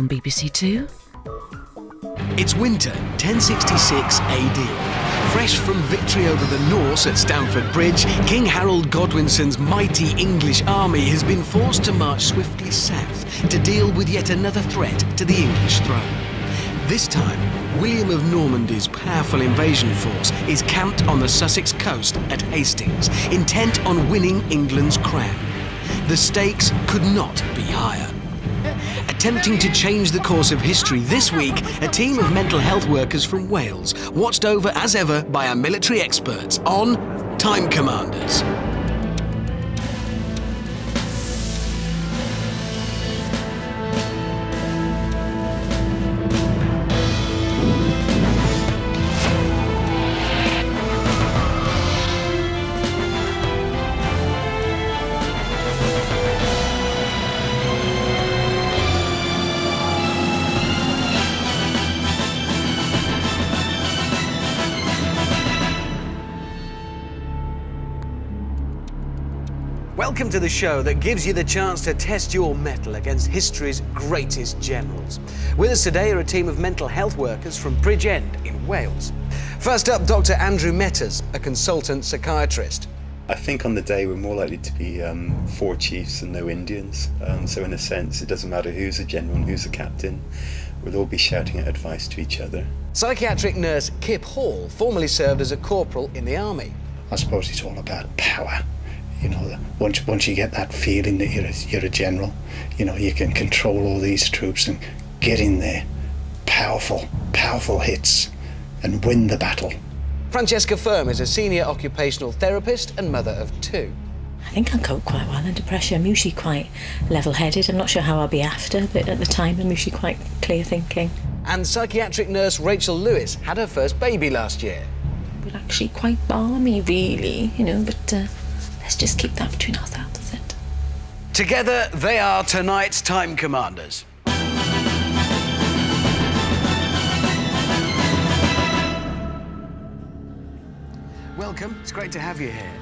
on BBC Two. It's winter, 1066 AD. Fresh from victory over the Norse at Stamford Bridge, King Harold Godwinson's mighty English army has been forced to march swiftly south to deal with yet another threat to the English throne. This time, William of Normandy's powerful invasion force is camped on the Sussex coast at Hastings, intent on winning England's crown. The stakes could not be higher. Attempting to change the course of history this week, a team of mental health workers from Wales, watched over as ever by our military experts on Time Commanders. Welcome to the show that gives you the chance to test your mettle against history's greatest generals. With us today are a team of mental health workers from Bridgend in Wales. First up, Dr. Andrew Metters, a consultant psychiatrist. I think on the day we're more likely to be 4 chiefs and no Indians. So in a sense, it doesn't matter who's a general and who's a captain. We'll all be shouting out advice to each other. Psychiatric nurse Kip Hall formerly served as a corporal in the army. I suppose it's all about power. You know, once you get that feeling that you're a general, you know, you can control all these troops and get in there, powerful hits, and win the battle. Francesca Firm is a senior occupational therapist and mother of 2. I think I cope quite well under pressure. I'm usually quite level-headed. I'm not sure how I'll be after, but at the time I'm usually quite clear thinking. And psychiatric nurse Rachel Lewis had her first baby last year. We're actually quite balmy, really, you know, but let's just keep that between ourselves, is it? Together, they are tonight's Time Commanders. Welcome, it's great to have you here.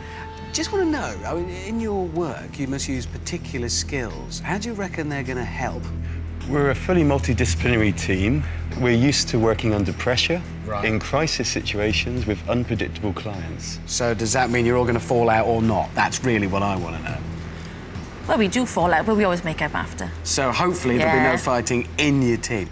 Just want to know, I mean, in your work, you must use particular skills. How do you reckon they're going to help? We're a fully multidisciplinary team. We're used to working under pressure, in crisis situations with unpredictable clients. So does that mean you're all going to fall out or not? That's really what I want to know. Well, we do fall out, but we always make up after. So hopefully there'll be no fighting in your team.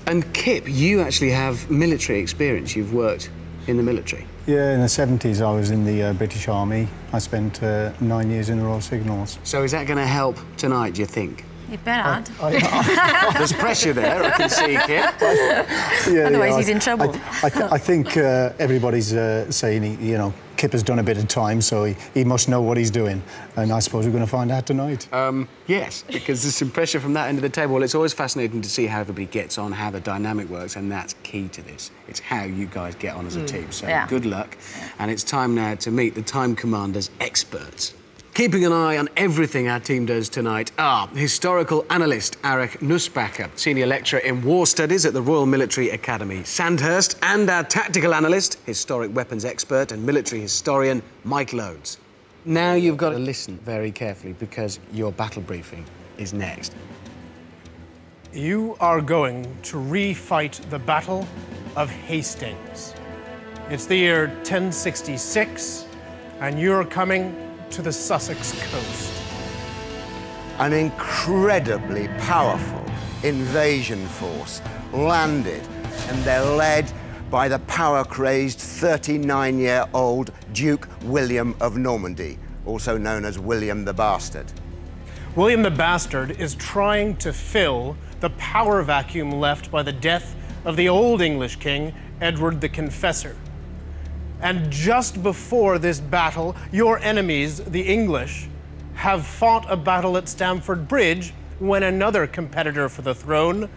And Kip, you actually have military experience. You've worked in the military. Yeah, in the 70s I was in the British Army. I spent 9 years in the Royal Signals. So is that going to help tonight, do you think? You better. There's pressure there, I can see, Kip. Otherwise he's in trouble. I think everybody's saying, you know, Kip has done a bit of time, so he must know what he's doing. And I suppose we're going to find out tonight. Yes, because there's some pressure from that end of the table. It's always fascinating to see how everybody gets on, how the dynamic works, and that's key to this. It's how you guys get on as a team. So good luck. And it's time now to meet the Time Commanders experts. Keeping an eye on everything our team does tonight are historical analyst Eric Nussbacher, senior lecturer in war studies at the Royal Military Academy, Sandhurst, and our tactical analyst, historic weapons expert and military historian Mike Loads. Now you've got to listen very carefully because your battle briefing is next. You are going to refight the Battle of Hastings. It's the year 1066, and you're coming to the Sussex coast. An incredibly powerful invasion force landed, and they're led by the power-crazed 39-year-old Duke William of Normandy, also known as William the Bastard. William the Bastard is trying to fill the power vacuum left by the death of the Old English king, Edward the Confessor. And just before this battle, your enemies, the English, have fought a battle at Stamford Bridge when another competitor for the throne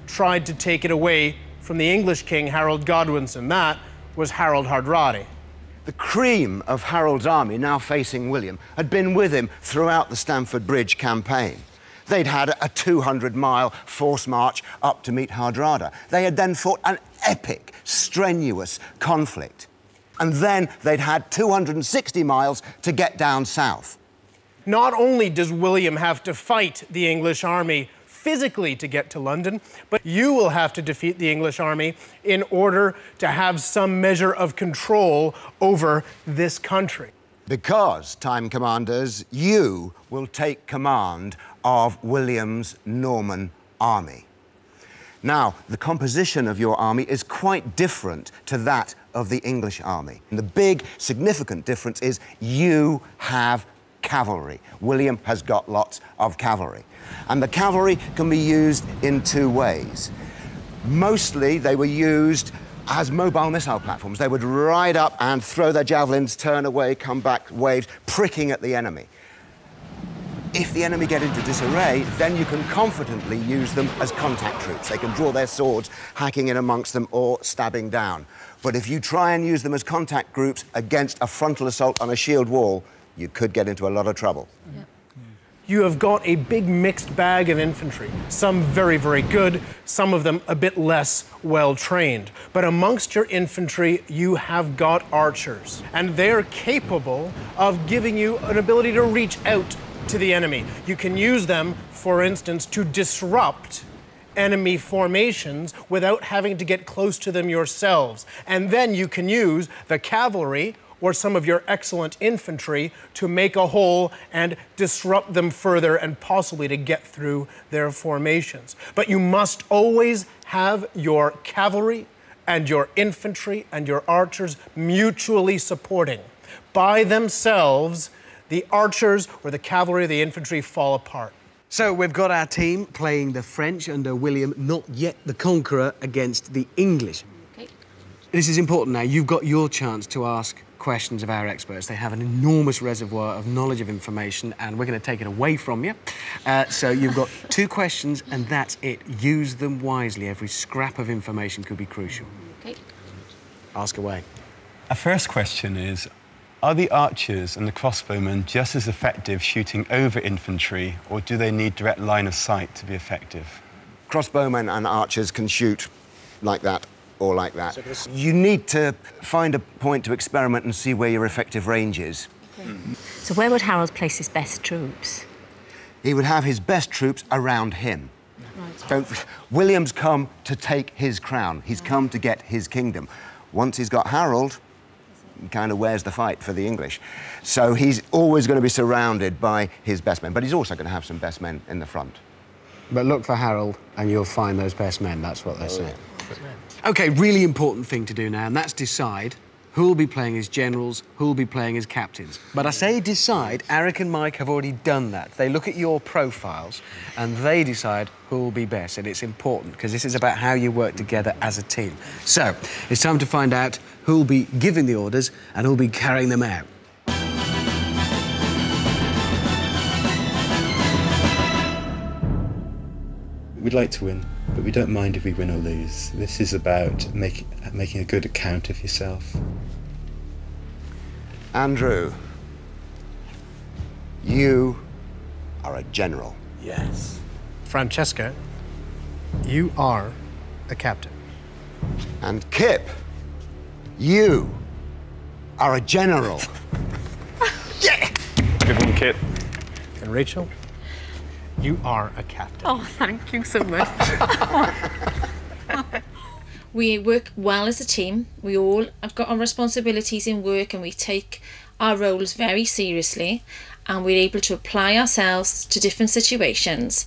tried to take it away from the English king, Harold Godwinson. That was Harold Hardrada. The cream of Harold's army, now facing William, had been with him throughout the Stamford Bridge campaign. They'd had a 200-mile force march up to meet Hardrada. They had then fought an epic, strenuous conflict. And then they'd had 260 miles to get down south. Not only does William have to fight the English army physically to get to London, but you will have to defeat the English army in order to have some measure of control over this country. Because, Time Commanders, you will take command of William's Norman army. Now, the composition of your army is quite different to that of the English army. And the big, significant difference is you have cavalry. William has got lots of cavalry. And the cavalry can be used in two ways. Mostly, they were used as mobile missile platforms. They would ride up and throw their javelins, turn away, come back, waves, pricking at the enemy. If the enemy get into disarray, then you can confidently use them as contact troops. They can draw their swords, hacking in amongst them or stabbing down. But if you try and use them as contact groups against a frontal assault on a shield wall, you could get into a lot of trouble. Yeah. You have got a big mixed bag of infantry, some very, very good, some of them a bit less well-trained. But amongst your infantry, you have got archers, and they're capable of giving you an ability to reach out to the enemy. You can use them, for instance, to disrupt enemy formations without having to get close to them yourselves. And then you can use the cavalry or some of your excellent infantry to make a hole and disrupt them further and possibly to get through their formations. But you must always have your cavalry and your infantry and your archers mutually supporting. By themselves, the archers or the cavalry or the infantry fall apart. So we've got our team playing the French under William, not yet the Conqueror, against the English. Okay. This is important now. You've got your chance to ask questions of our experts. They have an enormous reservoir of knowledge of information, and we're going to take it away from you. So you've got 2 questions, and that's it. Use them wisely. Every scrap of information could be crucial. Okay. Ask away. Our first question is, are the archers and the crossbowmen just as effective shooting over infantry, or do they need direct line of sight to be effective? Crossbowmen and archers can shoot like that or like that. You need to find a point to experiment and see where your effective range is. Okay. So where would Harold place his best troops? He would have his best troops around him. Right. William's come to take his crown. He's come to get his kingdom. Once he's got Harold, he kind of wears the fight for the English. So he's always going to be surrounded by his best men, but he's also going to have some best men in the front. But look for Harold and you'll find those best men, that's what they say. OK, really important thing to do now, and that's decide who'll be playing as generals, who'll be playing as captains. But I say decide, Eric and Mike have already done that. They look at your profiles and they decide who'll be best, and it's important because this is about how you work together as a team. So, it's time to find out who'll be giving the orders and who'll be carrying them out. We'd like to win, but we don't mind if we win or lose. This is about making a good account of yourself. Andrew, you are a general. Yes. Francesca, you are a captain. And Kip, you are a general. Yeah! Good one, Kip. And Rachel, you are a captain. Oh, thank you so much. We work well as a team. We all have got our responsibilities in work and we take our roles very seriously, and we're able to apply ourselves to different situations.